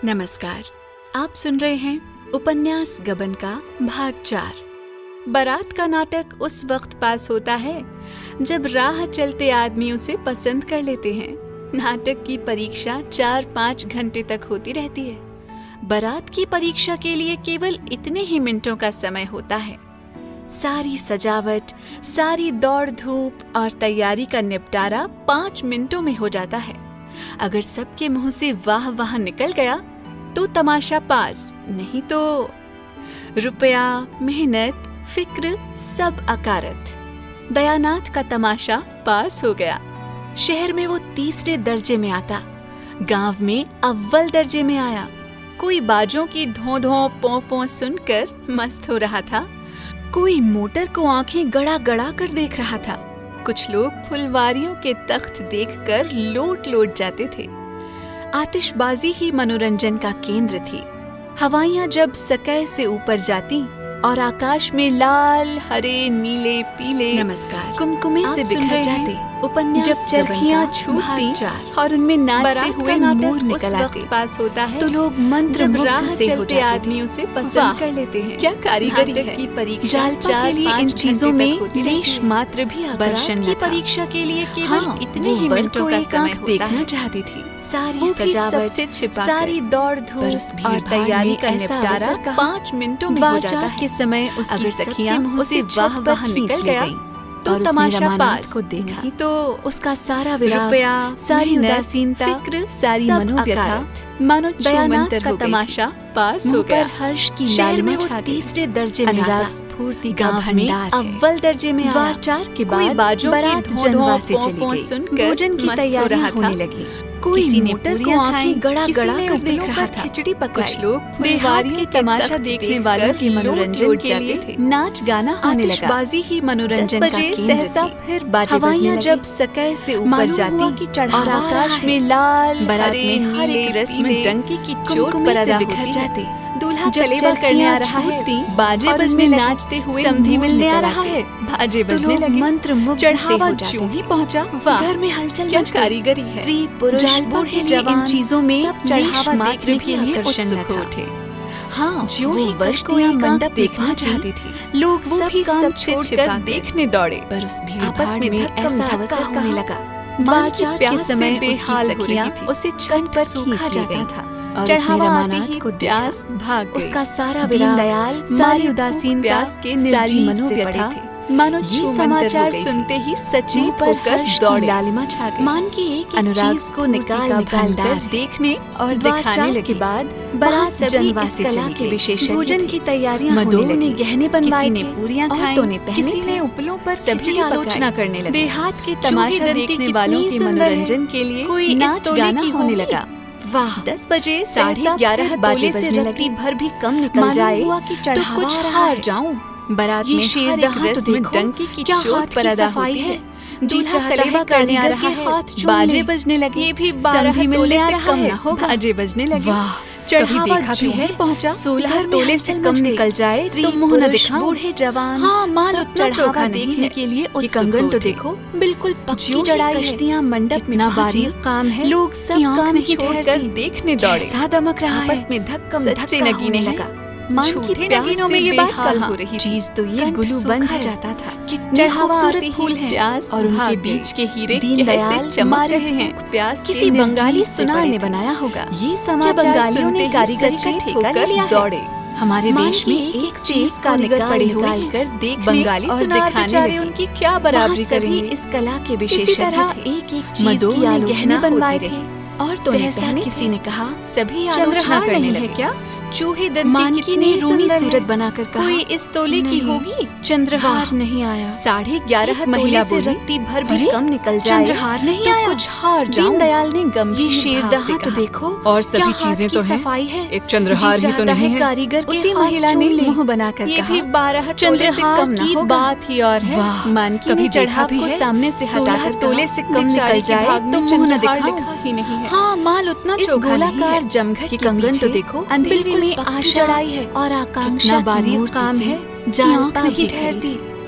नमस्कार। आप सुन रहे हैं उपन्यास गबन का भाग 4। बारात का नाटक उस वक्त पास होता है जब राह चलते आदमी उसे पसंद कर लेते हैं। नाटक की परीक्षा 4-5 घंटे तक होती रहती है। बारात की परीक्षा के लिए केवल इतने ही मिनटों का समय होता है। सारी सजावट, सारी दौड़ धूप और तैयारी का निपटारा 5 मिनटों में हो जाता है। अगर सबके मुंह से वाह वाह निकल गया तो तमाशा पास, नहीं तो रुपया, मेहनत, फिक्र सब अकारत। दयानाथ का तमाशा पास हो गया। शहर में वो 3रे दर्जे में आता, गांव में अव्वल दर्जे में आया। कोई बाजों की धों धों पों पों सुनकर मस्त हो रहा था, कोई मोटर को आंखें गड़ा गड़ा कर देख रहा था। कुछ लोग फुलवारियों के तख्त देखकर लोट लोट जाते थे। आतिशबाजी ही मनोरंजन का केंद्र थी। हवाइयां जब सकै से ऊपर जाती और आकाश में लाल, हरे, नीले, पीले नमस्कार। कुमकुमे से बिखर जाते, उपन्यास जब चरखियां छूटती और उनमें नाचते हुए मोर निकल आते, पास होता है तो लोग मंत्र जब मुग्ध राह से हो चलते जाते आदमी उसे पसंद कर लेते हैं। क्या कारीगरी नाटक है। की परीक्षा जालपा के लिए इन चीजों में लेश मात्र भी आकर्षण की परीक्षा के लिए केवल इतने ही मिनटों का समय होता देखना है। चाहती थी। सारी वो भी सजावट सबसे छिपा सारी दौड़ पर धूप उस और भीड़-भाड़ तैयारी में का ऐसा निपटारा अवसर कहाँ? 5 मिनटों में हो जाता वाचा है। के समय उसकी अगर सखियां सबके मुंह उसे से वाह वाह निकल गया तो और उसने तमाशा रमानाथ पास को देखा। नहीं तो उसका सारा विराग, रुपया, सारी मेहनत, उदासीनता, फिक्र सारी सब मनोव्यथा अकारत। मानो दयानाथ का तमाशा पास हो मुंह गया। पर हर्ष की शहर में लालिमा वो छा गई। 3रे दर्जे में अनुराग आता, स्फूर्ति का गांव में भंडार है। अव्वल दर्जे में आया। वार 4 के कोई बाद बाजों की बारात धों जनवा धों से पों चली पों गई। सुनकर भोजन की मस्त हो तैयारियां रहा होने था। लगी। कोई किसी ने मोटर को पूरियां आंखें खाईं, गड़ा किसी गड़ा ने कर देख उबलों रहा पर था। खिचड़ी पकाई। कुछ लोग देहात फुलवारियों के के तमाशा तख्त देखने देखकर वालों के लोट मनोरंजन लोट के जाते लिए थे। नाच गाना होने लगा। आतिशबाजी ही मनोरंजन 10 का बजे केंद्र सहसा थी। फिर बाजे बजने हवाइयां लगे। जब सकै से ऊपर मालूम जाती हुआ कि चढ़ावा और आ आकाश रहा है। में लाल, बारात हरे, में हर नीले, एक रस्म पीले, डंकी की चोट कुमकुमे पर से अदा बिखर होती जाते। है। दूल्हा जब कलेवा करने आ चरखियां रहा है, छूटती बाजे और बजने उनमें नाचते हुए समधी मोर मिलने आ निकल रहा आते। है। बाजे तो बजने लोग लगे। मंत्र मुग्ध से चढ़ावा हो जाते जो ही हैं। पहुंचा, वाह, घर में हलचल क्या मच गई। कारीगरी है। स्त्री पुरुष जालपा बूढ़े के लिए इन जवान चीजों में सब चढ़ावा लेश देखने मात्र के भी लिए आकर्षण उत्सुक न उठे। था। हाँ, ज्यों वो ही वस्तुएं मंडप मंडप देखना देखना चाहती चाहती थी, लोग वो सब भी काम सबसे छोड़कर छिपाकर। देखने दौड़े। पर उस भीड़ आपस में में धक्कम ऐसा धक्का अवसर होने होने लगा। लगा। मां वार की 4 प्यास के से समय बेहाल उसकी हो रही सखियां थी। उसे कंठ छत पर सूखा खींच जाता गई था और चढ़ावा उसने आते रमानाथ ही को देखा। प्यास भाग गई। उसका सारा दीनदयाल विराग, सारी उदासीनता, प्यास के सारी निर्जीव से मनोव्यथा पड़े थे। मानो ये ये समाचार समाचार सुनते सुनते ही मुंह सचेत पर होकर हर्ष की दौड़े। लालिमा छा गई। मान की एक अनुराग चीज को स्फूर्ति निकाल का निकाल भंडार कर है। देखने और द्वार दिखाने 4 लगे। के बाद वहाँ बारात सभी जनवा इस से कला चली के गई। विशेषज्ञ भोजन थे। की तैयारियां मदों होने ने लगी। गहने बनवाए किसी ने थे, पूरियां खाईं, औरतों ने पहने किसी थे। ने उपलों पर सभी खिचड़ी आलोचना पकाई। करने लगे। देहात के चूही तमाशा दंती देखने कितनी वालों के सुंदर है। मनोरंजन के लिए कोई नाच इस तोले गाना की होने होगी। लगा। वाह, 10 बजे साढ़े 11:30 बाजे तोले से बजने रत्ती लगे। भर भी कम निकल मालूम जाए हुआ कि तो चढ़ावा कुछ आ रहा हार है। जाऊं। बारात ये में शेर हर एक दहा तो रस्म देखो, डंकी की क्या चोट हाथ पर की अदा सफाई होती है। है। जी दूल्हा चाहता कलेवा है करने आ कारीगर रहा के है, हाथ चूम बाजे ले। बजने लगे। ये भी समधी 12 मिलने तोले आ से रहा कम है, ना होगा। बाजे बजने लगे। वाह, चढ़ावा कभी देखा जो भी है। ही पहुंचा, 16 16 तोले तोले से से कम कम निकल निकल जाए स्त्री तो मुंह न पुरुष दिखाऊं। बूढ़े जवान हाँ, माल सब उतना चढ़ावा चोखा नहीं देखने है। के लिए ये उत्सुक कंगन तो उठे। देखो, बिल्कुल पक्की ज्यों ही जड़ाई है। कश्तियां मंडप में कितना पहुंची, बारीक काम है। लोग सब कि आंख काम नहीं छोड़कर ठहरती, देखने दौड़े। कैसा दमक रहा है। आपस में धक्कम सच्चे धक्का नगीने होने लगा। लगा। मान झूठे की प्यास नगीनों में से ये बात बेहाल कल हो हो रही रही चीज तो ये कंठ गुलू सूखा बंद है। जाता था। कितने चढ़ावा खूबसूरत आते ही फूल हैं प्यास और उनके भाग बीच गई। के हीरे दीनदयाल कैसे चमक मारे रहे हैं। प्यास के किसी निर्जीव बंगाली से सुनार पड़े ने थे। बनाया होगा। ये क्या समाचार बंगालियों सुनते ने ही कारीगर का सचेत ठेका होकर लिया है। दौड़े। हमारे मान देश की में एक एक चीज चीज को कारीगर निकाल पड़े निकाल हुए कर देखने बंगाली और सुनार दिखाने बेचारे लगे। उनकी क्या बराबरी वहाँ सभी करेंगे। इस कला के इसी विशेषज्ञ तरह थे। एक एक चीज मदों की ने आलोचना गहने बनवाए होती थे, रही। औरतों ने सहसा पहने किसी थे। ने कहा, सभी आलोचना चंद्रहार करने नहीं लगे। है क्या? चूहे दंती मानकी कितनी ने रोनी सुंदर सूरत है। बनाकर कहा, कोई इस तोले की नहीं, होगी। चंद्रहार वाह, नहीं आया। 11:30 एक महिला तोले से बोली, रत्ती भर भी अरे, कम निकल जाए चंद्रहार नहीं तो आया। कुछ हार जाऊं। दीनदयाल ने गंभीर ये शेर भाव दहा से तो कहा, देखो, और क्या सभी हाथ चीजें की तो हैं, सफाई है। एक चंद्रहार जी ही तो चाहता नहीं है है। कारीगर के उसी हाथ महिला चूम ने ले। मुंह बनाकर ये कहा, भी 12 तोले से चंद्रहार कम ना की होगा। बात ही और है। वाह, मानकी कभी ने देखा चढ़ाव भी को है। सामने से 16 हटाकर तोले कहा, से कम बेचारे निकल के जाए भाग तो में मुंह न चंद्रहार दिखाऊं। लिखा ही नहीं है। हाँ, माल उतना इस चोखा नहीं गोलाकार है। जमघट ये के कंगन पीछे तो देखो, अंधेरे बिल्कुल में पक्की आशा जड़ाई है और आकांक्षा कितना की बारीक मूर्ति काम से है। जालपा आंख नहीं भी खड़ी ठहरती, थी।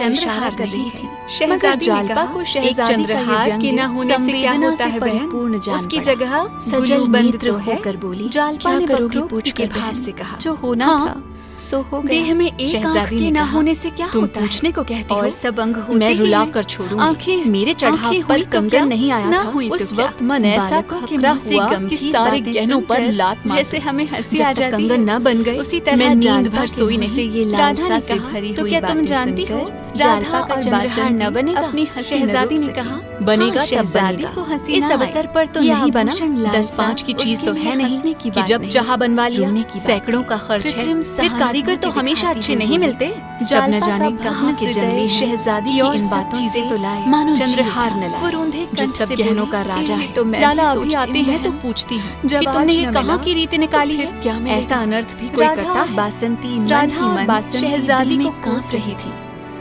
चंद्रहार कर रही थी। शहजादी ने जालपा कहा, को एक शहजादी का ये चंद्रहार के न होने से क्या संवेदना होता से है परिपूर्ण बहन? जान उसकी पड़ा। जगह सजल गुलूबंद नेत्र तो है। होकर बोली, जालपा क्या ने करोगी बकरों पूछ के कर भाव बहन? से कहा, जो होना हाँ, था सो हो गया। देह में एक आंख शहजादी के ने न कहा, होने से क्या तुम होता है? पूछने को कहती और हो? सब अंग होते मैं ही रुला हैं। कर छोड़ूंगी। आंखें मेरे चढ़ाव आंखें पर हुई तो कंगन क्या? नहीं आया ना था। हुई तो उस क्या? वक्त मन ऐसा बालकों के खखरा मुंह से हुआ कि गमगीन सारे बातें गहनों पर सुनकर लात मार जैसे दी। हमें हंसी जब आ तक जाती कंगन है, न बन गई उसी तरह मैं नींद जालपा भर के सोई मुंह नहीं। से ये राधा लालसा ने से कहा, भरी तो हुई क्या तुम बातें जानती हो सुनकर राधा का चंद्रहार न बनेगा। अपनी शहजादी ने कहा, बनेगा तब शहजादी बनेगा। को हंसी इस ना अवसर आए। पर तो ये नहीं बना। आभूषण लालसा 10-5 की चीज उसके तो लिए है नहीं हंसने की कि बात जब नहीं। चाह बनवा लिया। रोने की बात सैकड़ों थी। का खर्च है, कृत्रिम फिर कारीगर तो सहानुभूति हमेशा दिखाती अच्छे हुई नहीं बोली, मिलते। सब न जालपा का जाने भावना कहाँ के हृदय जंगली हैं। शहजादी कि की और इन सब बातों चीजें से तो लाए, मानो चंद्रहार जीव न था। लाए। वो रूंधे जो कंठ सब से गहनों बोली, का राजा "ये है। तो मैं लाला भी अभी सोचती आते हूँ हैं तो बहन। पूछती हूँ जब कि आज तुमने ये न कहाँ मिला, की रीति तो निकाली फिर है। क्या मिलेगा? ऐसा अनर्थ भी कोई राधा करता और है। बासंती मन राधा ही और मन बासंती शहजादी दिल को में कोस रही थी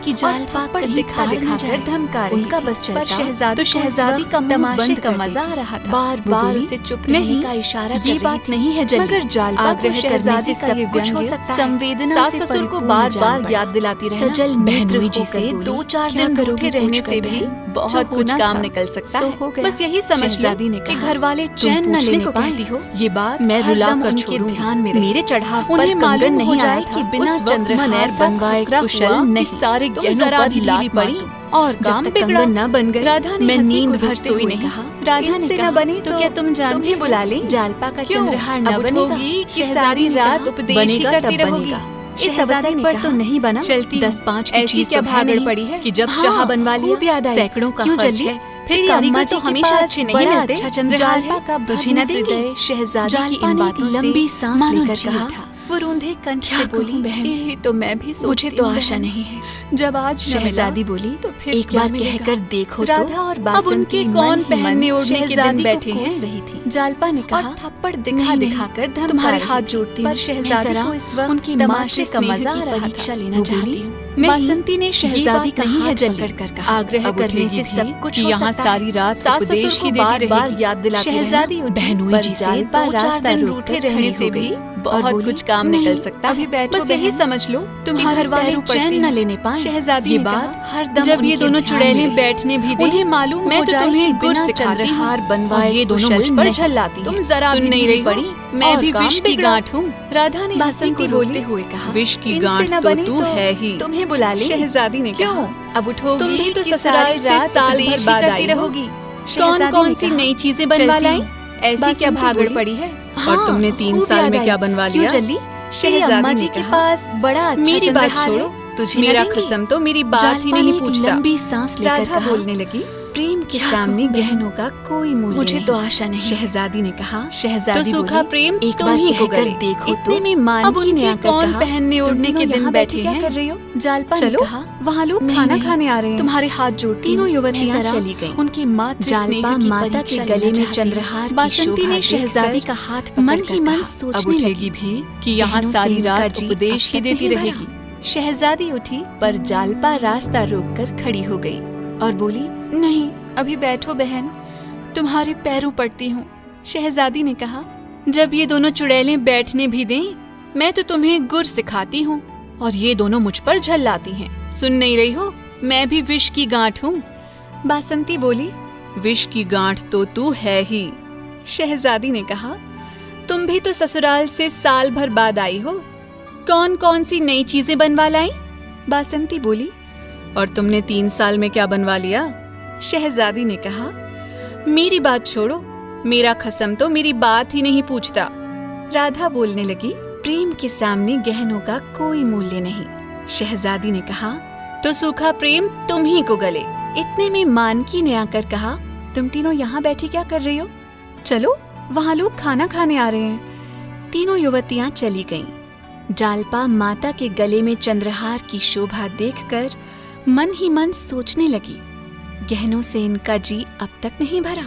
कि और जालपा थप्पड़ कहीं दिखा पार न दिखाकर जाए। धमका रही उनका थी। बस चलता पर शहजादी तो को शहजादी इस का वक्त मुंह तमाशे बंद का कर मजा देती। आ रहा था। बार वो बार बोली, उसे चुप रहने नहीं, का इशारा कर ये रही बात थी। नहीं है जल्दी। मगर जालपा को आग्रह करने शहजादी से का सब ये कुछ हो व्यंग्य सकता है। संवेदना सास से ससुर को परिपूर्ण बार जान बार पड़ा। याद दिलाती रहना। सजल नेत्र बहनोई जी होकर से बोली, 2-4 क्या दिन करोगी रूठे रहने पूछकर से भी बहन? बहुत जो कुछ होना काम था, निकल सकता सो है। हो गया। बस यही समझ लो शहजादी ने कि कहा, घर वाले तुम चैन न पूछने लेने को पाए। कहती हो? ये बात मैं हरदम रुला कर उनके छोड़ूंगी। ध्यान में रहे। मेरे चढ़ाव पर उन्हें कंगन मालूम हो नहीं जाए आया कि था। बिना उस वक्त चंद्रहार मन ऐसा बनवाए खतरा कुशल हुआ कि नहीं। सारे तुम गहनों जरा पर भी लात लीली पड़ी मार दो। और जब काम तक बिगड़ा कंगन न बन गए, राधा ने मैं हंसी नींद को भर रोकते सोई हुए नहीं। कहा, राधा ने इनसे कहा, न बनी तो क्या तुम जानती तुम्हें हो? बुला लें? जालपा का क्यों? चंद्रहार अब न बनेगा उठोगी कि शहजादी सारी ने रात कहा, उपदेश ही बनेगा करती तब रहोगी? बनेगा। इस शहजादी अवसर ने पर कहा, तो नहीं बना। चलती 10-5 की ऐसी चीज क्या तो है भागड़ नहीं पड़ी है कि जब हाँ, चाह बनवा लिया। खूब याद आई। सैकड़ों का क्यों खर्च जल्दी? है। तेरी फिर अम्मा कारीगर जी तो के हमेशा पास अच्छे नहीं बड़ा मिलते। अच्छा चंद्रहार जालपा है। का तुझे भग्न न देंगे। हृदय शहजादी की जालपा इन ने बातों एक से लंबी सांस मानो लेकर जी कहा, उठा। वो रूंधे कंठ क्या से कहूँ बोली, बहन? "ये तो मैं भी सोचती मुझे तो हूँ आशा बहन। नहीं है। जब आज न मिला, शहजादी बोली, तो फिर एक क्या बार मिलेगा? कहकर देखो तो। राधा और अब बासंती उनके मन कौन ही पहनने मन ओढ़ने के दिन शहजादी बैठे को हैं? कोस रही थी। जालपा ने कहा, और थप्पड़ नहीं, दिखा नहीं, दिखाकर धमका तुम्हारे रही हाथ थी। जोड़ती पर हूँ। शहजादी मैं को जरा इस वक्त उनकी तमाशे मातृ का स्नेह मजा की आ रहा परीक्षा था। लेना वो चाहती बोली, हूँ। नहीं, बासंती ने ये शहजादी बात का नहीं है हाथ जल्दी। पकड़कर कहा, आग्रह अब करने उठेगी से भी सब कुछ कि हो यहाँ सकता है। सारी रात सास ससुर उपदेश को ही देती बार-बार रहेगी। याद दिलाती शहजादी रहना। उठी, बहनोई पर जी से जालपा 2-4 रास्ता दिन रोक रूठे कर रहने खड़ी से हो भी गई बहुत और बोली, कुछ काम नहीं, निकल सकता है। अभी बैठो बस यही बहन। समझ लो तुम्हारे कि घर वाले पैरों पड़ती चैन न हूँ। लेने पाए। शहजादी ये ने बात कहा, हरदम जब ये उनके दोनों ध्यान चुड़ैलें में रही। बैठने भी दें, उन्हें मालूम मैं हो तो जाए तुम्हें कि गुर बिना सिखाती हूँ। चंद्रहार बनवाए और ये दोनों कुशल मुझ पर नहीं। झल्लाती तुम हैं। जरा सुन भी नहीं ढीली रही हो? पड़ी मैं और भी काम विष की बिगड़ा। गांठ हूँ। राधा ने हंसी बासंती को बोली, रोकते हुए कहा, विष की इनसे गांठ न तो बनी तू है ही। तुम्हें बुला ले। शहजादी ने क्यों? कहा, अब उठोगी तुम भी तो कि ससुराल सारी से रात साल भर उपदेश ही बाद करती आई हो। रहोगी। कौन शहजादी कौन ने सी कहा, नई चीजें बनवा चलती लाई? हूँ। ऐसी बासंती क्या भागड़ बोली, पड़ी है? हाँ, और तुमने 3 खूब साल याद में आई। क्या बनवा क्यों लिया? जल्दी? तेरी शहजादी अम्मा ने जी के कहा, पास बड़ा अच्छा मेरी बात चंद्रहार छोड़ो, है, तुझे मेरा न देंगी? कसम तो मेरी बात ही जालपा नहीं ने एक पूछता। लंबी सांस लेकर राधा कहा, बोलने लगी, प्रेम के क्या सामने कहूँ बहन? गहनों का कोई मूल्य मुझे नहीं। तो आशा नहीं। शहजादी ने कहा, शहजादी तो सूखा बोली, प्रेम एक तुम बार ही को कहकर गले देखो इतने तो। में मान अब की ने उनके आकर कौन कहा, पहनने तुम ओढ़ने के तीनों दिन यहाँ बैठे क्या हैं? कर रही हो? जालपा ने चलो, कहा, वहाँ लोग नहीं, खाना नहीं, खाने आ रहे हैं। तुम्हारे हाथ जोड़ती तीनों हूँ। युवतियाँ मैं जरा चली गईं। उनकी मातृ जालपा स्नेह की माता के परीक्षा गले लेना में चाहती हूँ। चंद्रहार की बासंती शोभा ने शहजादी देखकर का हाथ मन पकड़कर ही मन कहा, सोचने अब उठेगी लगी भी कि यहाँ गहनों सारी से इनका रात जी उपदेश अब ही तक देती नहीं रहेगी। भरा। शहजादी उठी, पर जालपा रास्ता रोककर खड़ी हो गई और बोली, नहीं, अभी बैठो बहन, तुम्हारे पैरों पड़ती हूँ। शहजादी ने कहा, जब ये दोनों चुड़ैलें बैठने भी दें, मैं तो तुम्हें गुर सिखाती हूँ और ये दोनों मुझ पर झल्लाती हैं। सुन नहीं रही हो? मैं भी विष की गांठ हूँ। बासंती बोली, विष की गांठ तो तू है ही। शहजादी ने कहा, तुम भी तो ससुराल से साल भर बाद आई हो, कौन कौन सी नई चीजें बनवा लाई? बासंती बोली, और तुमने 3 साल में क्या बनवा लिया? शहजादी ने कहा, मेरी बात छोड़ो, मेरा खसम तो मेरी बात ही नहीं पूछता। राधा बोलने लगी, प्रेम के सामने गहनों का कोई मूल्य नहीं। शहजादी ने कहा, तो सूखा प्रेम तुम ही को गले। इतने में मानकी ने आकर कहा, तुम तीनों यहाँ बैठी क्या कर रही हो? चलो, वहाँ लोग खाना खाने आ रहे हैं। तीनों युवतियाँ चली गईं। जालपा माता के गले में चंद्रहार की शोभा देखकर मन ही मन सोचने लगी, गहनों से इनका जी अब तक नहीं भरा।